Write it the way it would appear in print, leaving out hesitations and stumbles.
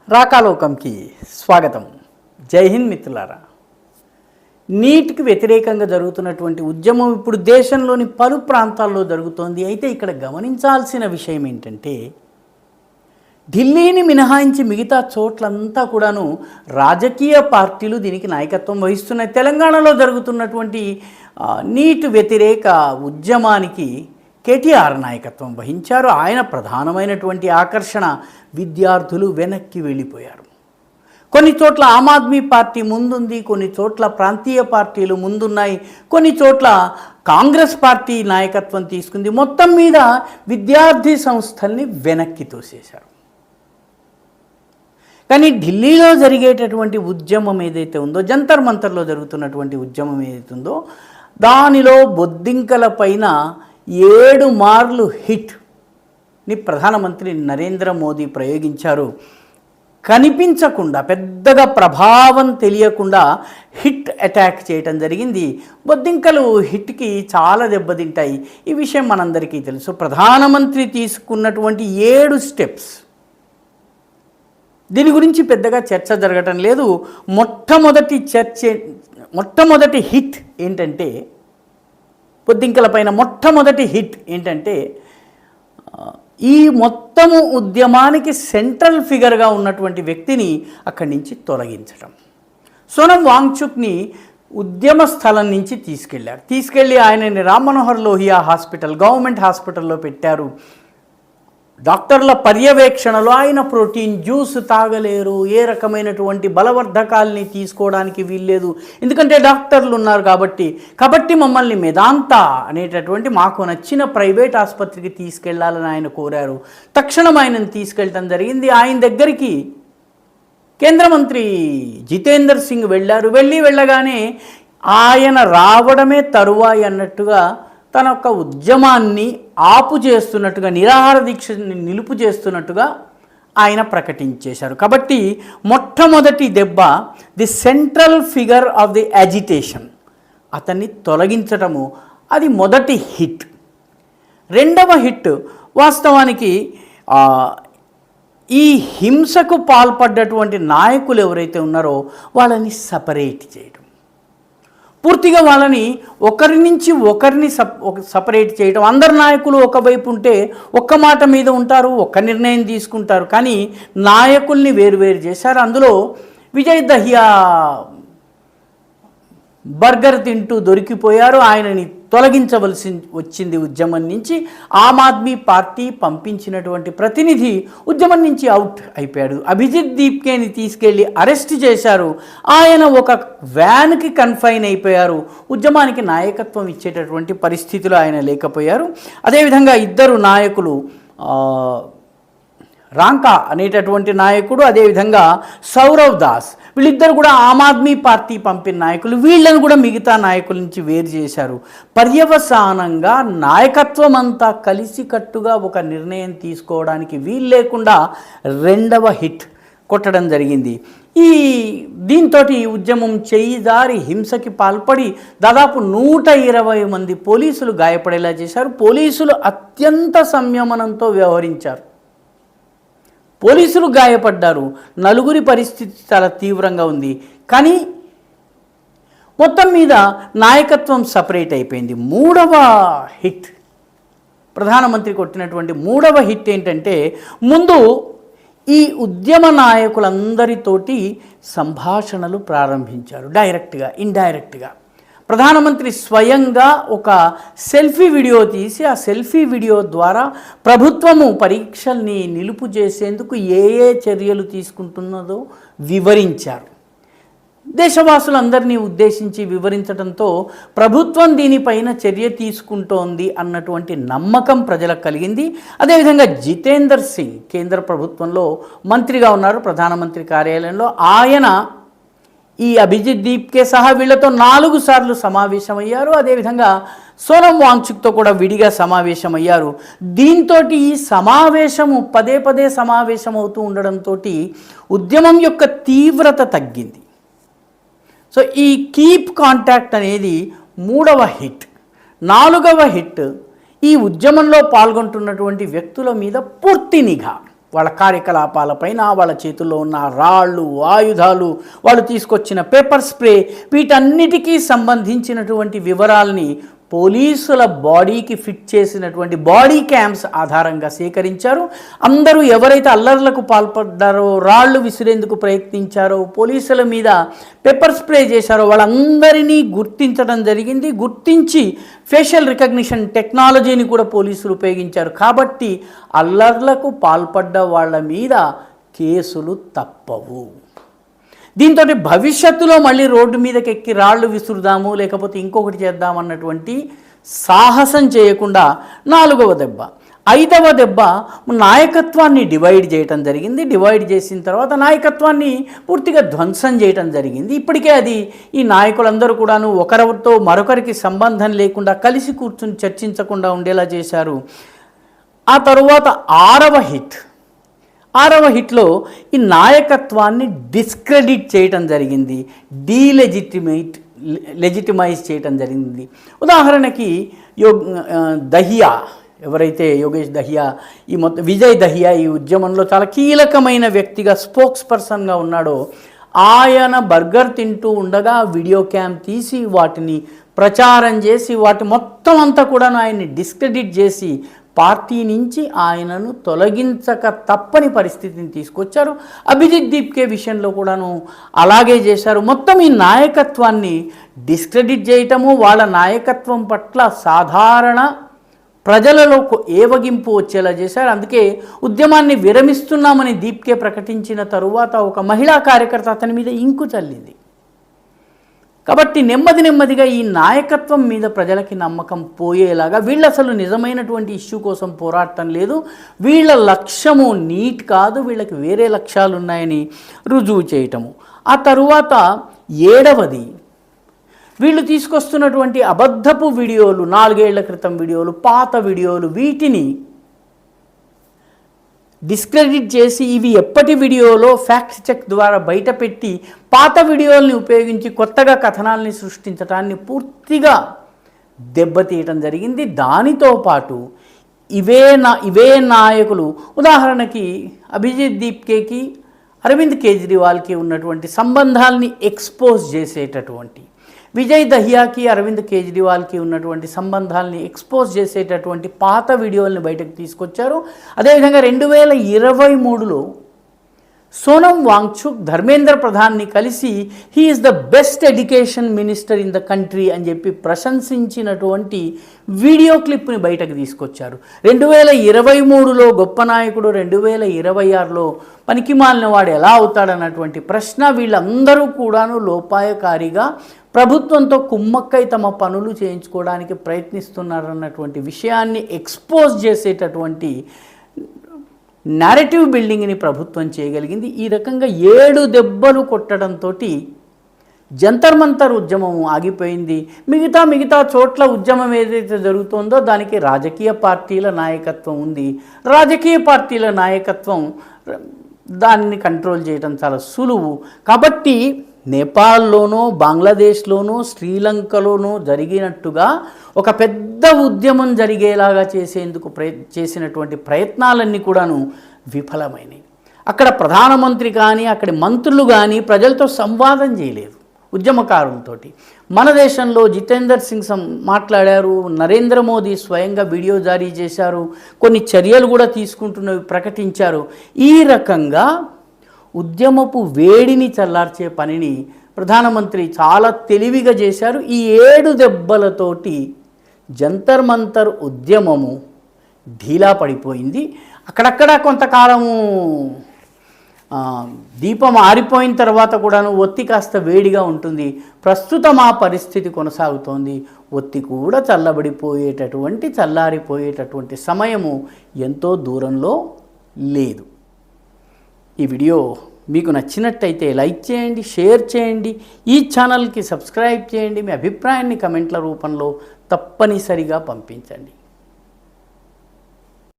రాకాలోకంకి స్వాగతం. జై హింద్ మిత్రులారా. నీట్కి వ్యతిరేకంగా జరుగుతున్నటువంటి ఉద్యమం ఇప్పుడు దేశంలోని పలు ప్రాంతాల్లో జరుగుతోంది. అయితే ఇక్కడ గమనించాల్సిన విషయం ఏంటంటే, ఢిల్లీని మినహాయించి మిగతా చోట్లంతా కూడాను రాజకీయ పార్టీలు దీనికి నాయకత్వం వహిస్తున్నాయి. తెలంగాణలో జరుగుతున్నటువంటి నీట్ వ్యతిరేక ఉద్యమానికి కేటీఆర్ నాయకత్వం వహించారు. ఆయన ప్రధానమైనటువంటి ఆకర్షణ. విద్యార్థులు వెనక్కి వెళ్ళిపోయారు. కొన్ని చోట్ల ఆమ్ ఆద్మీ పార్టీ ముందుంది, కొన్ని చోట్ల ప్రాంతీయ పార్టీలు ముందున్నాయి, కొన్ని చోట్ల కాంగ్రెస్ పార్టీ నాయకత్వం తీసుకుంది. మొత్తం మీద విద్యార్థి సంస్థల్ని వెనక్కి తోసేశారు. కానీ ఢిల్లీలో జరిగేటటువంటి ఉద్యమం ఏదైతే ఉందో, జంతర్ మంతర్లో జరుగుతున్నటువంటి ఉద్యమం ఏదైతే ఉందో, దానిలో బొద్దింకల పైన 7 మార్లు హిట్ని ప్రధానమంత్రి నరేంద్ర మోదీ ప్రయోగించారు. కనిపించకుండా, పెద్దగా ప్రభావం తెలియకుండా హిట్ అటాక్ చేయటం జరిగింది. బొద్దింకలు హిట్కి చాలా దెబ్బతింటాయి. ఈ విషయం మనందరికీ తెలుసు. ప్రధానమంత్రి తీసుకున్నటువంటి 7 స్టెప్స్, దీని గురించి పెద్దగా చర్చ జరగటం లేదు. మొట్టమొదటి హిట్ ఏంటంటే, బొద్దింకల పైన మొట్టమొదటి హిట్ ఏంటంటే, ఈ మొత్తము ఉద్యమానికి సెంట్రల్ ఫిగర్గా ఉన్నటువంటి వ్యక్తిని అక్కడి నుంచి తొలగించడం. సోనం వాంగ్చుక్ని ఉద్యమ స్థలం నుంచి తీసుకెళ్ళి ఆయనని రామ్ మనోహర్ లోహియా హాస్పిటల్, గవర్నమెంట్ హాస్పిటల్లో పెట్టారు. డాక్టర్ల పర్యవేక్షణలో ఆయన ప్రోటీన్ జ్యూస్ తాగలేరు, ఏ రకమైనటువంటి బలవర్ధకాల్ని తీసుకోవడానికి వీల్లేదు, ఎందుకంటే డాక్టర్లు ఉన్నారు కాబట్టి మమ్మల్ని మెదాంతా అనేటటువంటి మాకు నచ్చిన ప్రైవేట్ ఆసుపత్రికి తీసుకెళ్లాలని ఆయన కోరారు. తక్షణం ఆయనను తీసుకెళ్ళటం జరిగింది. ఆయన దగ్గరికి కేంద్ర మంత్రి జితేందర్ సింగ్ వెళ్ళగానే ఆయన రావడమే తరువాయి అన్నట్టుగా తన యొక్క ఉద్యమాన్ని ఆపు చేస్తున్నట్టుగా, నిరాహార దీక్షని నిలుపు చేస్తున్నట్టుగా ఆయన ప్రకటించేశారు. కాబట్టి మొట్టమొదటి దెబ్బ, the central figure of the agitation, అతన్ని తొలగించటము, అది మొదటి హిట్. రెండవ హిట్ వాస్తవానికి ఈ హింసకు పాల్పడ్డటువంటి నాయకులు ఎవరైతే ఉన్నారో వాళ్ళని సపరేట్ చేయడం, పూర్తిగా వాళ్ళని ఒకరి నుంచి ఒకరిని సపరేట్ చేయడం. అందరు నాయకులు ఒకవైపు ఉంటే ఒక్క మాట మీద ఉంటారు, ఒక్క నిర్ణయం తీసుకుంటారు. కానీ నాయకుల్ని వేరువేరు చేశారు. అందులో విజయ్ దహియా బర్గర్ తింటూ దొరికిపోయారు. ఆయనని తొలగించవలసి వచ్చింది ఉద్యమం నుంచి. ఆమ్ ఆద్మీ పార్టీ పంపించినటువంటి ప్రతినిధి ఉద్యమం నుంచి అవుట్ అయిపోయాడు. అభిజిత్ దీప్కేని తీసుకెళ్ళి అరెస్ట్ చేశారు. ఆయన ఒక వ్యాన్కి కన్ఫైన్ అయిపోయారు. ఉద్యమానికి నాయకత్వం ఇచ్చేటటువంటి పరిస్థితిలో ఆయన లేకపోయారు. అదేవిధంగా ఇద్దరు నాయకులు, రాంకా అనేటటువంటి నాయకుడు, అదేవిధంగా సౌరవ్ దాస్, వీళ్ళిద్దరు కూడా ఆమ్ ఆద్మీ పార్టీ పంపిన నాయకులు. వీళ్ళను కూడా మిగతా నాయకుల నుంచి వేరు చేశారు. పర్యవసానంగా నాయకత్వం అంతా కలిసికట్టుగా ఒక నిర్ణయం తీసుకోవడానికి వీలు రెండవ హిట్ కొట్టడం జరిగింది. దీంతో ఉద్యమం చేయిదారి హింసకి పాల్పడి దాదాపు 120 మంది పోలీసులు గాయపడేలా చేశారు. పోలీసులు అత్యంత సంయమనంతో వ్యవహరించారు. పోలీసులు గాయపడ్డారు. 4 పరిస్థితి చాలా తీవ్రంగా ఉంది. కానీ మొత్తం మీద నాయకత్వం సపరేట్ అయిపోయింది. మూడవ హిట్, ప్రధానమంత్రి కొట్టినటువంటి మూడవ హిట్ ఏంటంటే, ముందు ఈ ఉద్యమ నాయకులందరితోటి సంభాషణలు ప్రారంభించారు. డైరెక్ట్గా, ఇండైరెక్ట్గా. ప్రధానమంత్రి స్వయంగా ఒక సెల్ఫీ వీడియో తీసి, ఆ సెల్ఫీ వీడియో ద్వారా ప్రభుత్వము పరీక్షల్ని నిలుపు చేసేందుకు ఏ చర్యలు తీసుకుంటున్నదో వివరించారు. దేశవాసులందరినీ ఉద్దేశించి వివరించడంతో ప్రభుత్వం దీనిపైన చర్య తీసుకుంటోంది అన్నటువంటి నమ్మకం ప్రజలకు కలిగింది. అదేవిధంగా జితేందర్ సింగ్ కేంద్ర ప్రభుత్వంలో మంత్రిగా ఉన్నారు, ప్రధానమంత్రి కార్యాలయంలో. ఆయన ఈ అభిజిత్ దీప్కే సహా వీళ్లతో 4 సార్లు సమావేశమయ్యారు. అదేవిధంగా సోనం వాంగ్చుక్తో కూడా విడిగా సమావేశమయ్యారు. దీంతో ఈ సమావేశము పదే సమావేశం అవుతూ ఉండడంతో ఉద్యమం యొక్క తీవ్రత తగ్గింది. సో ఈ కీప్ కాంటాక్ట్ అనేది 3వ హిట్. 4వ హిట్, ఈ ఉద్యమంలో పాల్గొంటున్నటువంటి వ్యక్తుల మీద పూర్తి నిఘా. వాళ్ళ కార్యకలాపాలపైన, వాళ్ళ చేతుల్లో ఉన్న రాళ్ళు, ఆయుధాలు, వాళ్ళు తీసుకొచ్చిన పేపర్ స్ప్రే, వీటన్నిటికీ సంబంధించినటువంటి వివరాల్ని పోలీసుల బాడీకి ఫిట్ చేసినటువంటి బాడీ క్యామ్స్ ఆధారంగా సేకరించారు. అందరూ ఎవరైతే అల్లర్లకు పాల్పడ్డారో, రాళ్ళు విసిరేందుకు ప్రయత్నించారో, పోలీసుల మీద పెప్పర్ స్ప్రే చేశారో వాళ్ళందరినీ గుర్తించడం జరిగింది. గుర్తించి ఫేషియల్ రికగ్నిషన్ టెక్నాలజీని కూడా పోలీసులు ఉపయోగించారు. కాబట్టి అల్లర్లకు పాల్పడ్డ వాళ్ళ మీద కేసులు తప్పవు. దీంతో భవిష్యత్తులో మళ్ళీ రోడ్డు మీదకి ఎక్కి రాళ్ళు విసురుదాము, లేకపోతే ఇంకొకటి చేద్దామన్నటువంటి సాహసం చేయకుండా 4వ దెబ్బ. 5వ దెబ్బ నాయకత్వాన్ని డివైడ్ చేయటం జరిగింది. డివైడ్ చేసిన తర్వాత నాయకత్వాన్ని పూర్తిగా ధ్వంసం చేయటం జరిగింది. ఇప్పటికే అది ఈ నాయకులందరూ కూడాను ఒకరితో మరొకరికి సంబంధం లేకుండా కలిసి కూర్చుని చర్చించకుండా ఉండేలా చేశారు. ఆ తరువాత 6వ హిట్లో ఈ నాయకత్వాన్ని డిస్క్రెడిట్ చేయటం జరిగింది, లెజిటిమైజ్ చేయటం జరిగింది. ఉదాహరణకి దహియా, ఎవరైతే యోగేష్ దహియా, ఈ మొత్తం విజయ్ దహియా ఈ ఉద్యమంలో చాలా కీలకమైన వ్యక్తిగా, స్పోక్స్ పర్సన్గా ఉన్నాడో, ఆయన బర్గర్ తింటూ ఉండగా వీడియో క్యామ్ తీసి వాటిని ప్రచారం చేసి వాటి మొత్తం అంతా కూడా ఆయన్ని డిస్క్రెడిట్ చేసి పార్టీ నుంచి ఆయనను తొలగించక తప్పని పరిస్థితిని తీసుకొచ్చారు. అభిజిత్ దీప్కే విషయంలో కూడాను అలాగే చేశారు. మొత్తం ఈ నాయకత్వాన్ని డిస్క్రెడిట్ చేయటము, వాళ్ళ నాయకత్వం పట్ల సాధారణ ప్రజలలో ఏవగింపు వచ్చేలా చేశారు. అందుకే ఉద్యమాన్ని విరమిస్తున్నామని దీప్కే ప్రకటించిన తరువాత ఒక మహిళా కార్యకర్త అతని మీద ఇంకు చల్లింది. కాబట్టి నెమ్మదిగా ఈ నాయకత్వం మీద ప్రజలకి నమ్మకం పోయేలాగా, వీళ్ళు అసలు నిజమైనటువంటి ఇష్యూ కోసం పోరాటం లేదు, వీళ్ళ లక్ష్యము నీట్ కాదు, వీళ్ళకి వేరే లక్ష్యాలు ఉన్నాయని రుజువు చేయటము. ఆ తరువాత 7వది, వీళ్ళు తీసుకొస్తున్నటువంటి అబద్ధపు వీడియోలు, 4 ఏళ్ల క్రితం వీడియోలు, పాత వీడియోలు, వీటిని డిస్క్రెడిట్ చేసి ఇవి ఎప్పటి వీడియోలో ఫ్యాక్ట్ చెక్ ద్వారా బయటపెట్టి పాత వీడియోల్ని ఉపయోగించి కొత్తగా కథనాల్ని సృష్టించడాన్ని పూర్తిగా దెబ్బతీయటం జరిగింది. దానితో పాటు ఇవే నాయకులు, ఉదాహరణకి అభిజిత్ దీప్కేకి అరవింద్ కేజ్రీవాల్కి ఉన్నటువంటి సంబంధాల్ని ఎక్స్పోజ్ చేసేటటువంటి, విజయ్ దహియాకి అరవింద్ కేజ్రీవాల్కి ఉన్నటువంటి సంబంధాలని ఎక్స్పోజ్ చేసేటటువంటి పాత వీడియోల్ని బయటకు తీసుకొచ్చారు. అదేవిధంగా 2023లో సోనం వాంగ్చుక్ ధర్మేంద్ర ప్రధాన్ని కలిసి he is the best education minister in the country అని చెప్పి ప్రశంసించినటువంటి వీడియో క్లిప్ని బయటకు తీసుకొచ్చారు. 2023లో గొప్ప నాయకుడు, 2026లో పనికిమాలిన వాడు ఎలా అవుతాడన్నటువంటి ప్రశ్న వీళ్ళందరూ కూడాను లోపాయకారిగా ప్రభుత్వంతో కుమ్మక్కై తమ పనులు చేయించుకోవడానికి ప్రయత్నిస్తున్నారన్నటువంటి విషయాన్ని ఎక్స్పోజ్ చేసేటటువంటి నారేటివ్ బిల్డింగ్ని ప్రభుత్వం చేయగలిగింది. ఈ రకంగా 7 దెబ్బలు కొట్టడంతో జంతర్ మంతర్ ఉద్యమం ఆగిపోయింది. మిగతా చోట్ల ఉద్యమం ఏదైతే జరుగుతుందో దానికి రాజకీయ పార్టీల నాయకత్వం ఉంది. రాజకీయ పార్టీల నాయకత్వం దాన్ని కంట్రోల్ చేయడం చాలా సులువు. కాబట్టి నేపాల్లోనో, బంగ్లాదేశ్లోనో, శ్రీలంకలోనో జరిగినట్టుగా ఒక పెద్ద ఉద్యమం జరిగేలాగా చేసినటువంటి ప్రయత్నాలన్నీ కూడాను విఫలమైనవి. అక్కడ ప్రధానమంత్రి కానీ, అక్కడి మంత్రులు కానీ ప్రజలతో సంవాదం చేయలేదు ఉద్యమకారులతో. మన దేశంలో జితేందర్ సింగ్ మాట్లాడారు, నరేంద్ర మోదీ స్వయంగా వీడియో జారీ చేశారు, కొన్ని చర్యలు కూడా తీసుకుంటున్నవి ప్రకటించారు. ఈ రకంగా ఉద్యమపు వేడిని చల్లార్చే పనిని ప్రధానమంత్రి చాలా తెలివిగా చేశారు. ఈ 7 దెబ్బలతోటి జంతర్ మంతర్ ఉద్యమము ఢీలా పడిపోయింది. అక్కడక్కడ కొంతకాలము దీపం ఆరిపోయిన తర్వాత కూడాను ఒత్తి కాస్త వేడిగా ఉంటుంది. ప్రస్తుతం ఆ పరిస్థితి కొనసాగుతోంది. ఒత్తి కూడా చల్లారిపోయేటటువంటి సమయము ఎంతో దూరంలో లేదు. ఈ వీడియో మీకు నచ్చినట్టయితే లైక్ చేయండి, షేర్ చేయండి, ఈ ఛానల్కి సబ్స్క్రైబ్ చేయండి. మీ అభిప్రాయాన్ని కమెంట్ల రూపంలో తప్పనిసరిగా పంపించండి.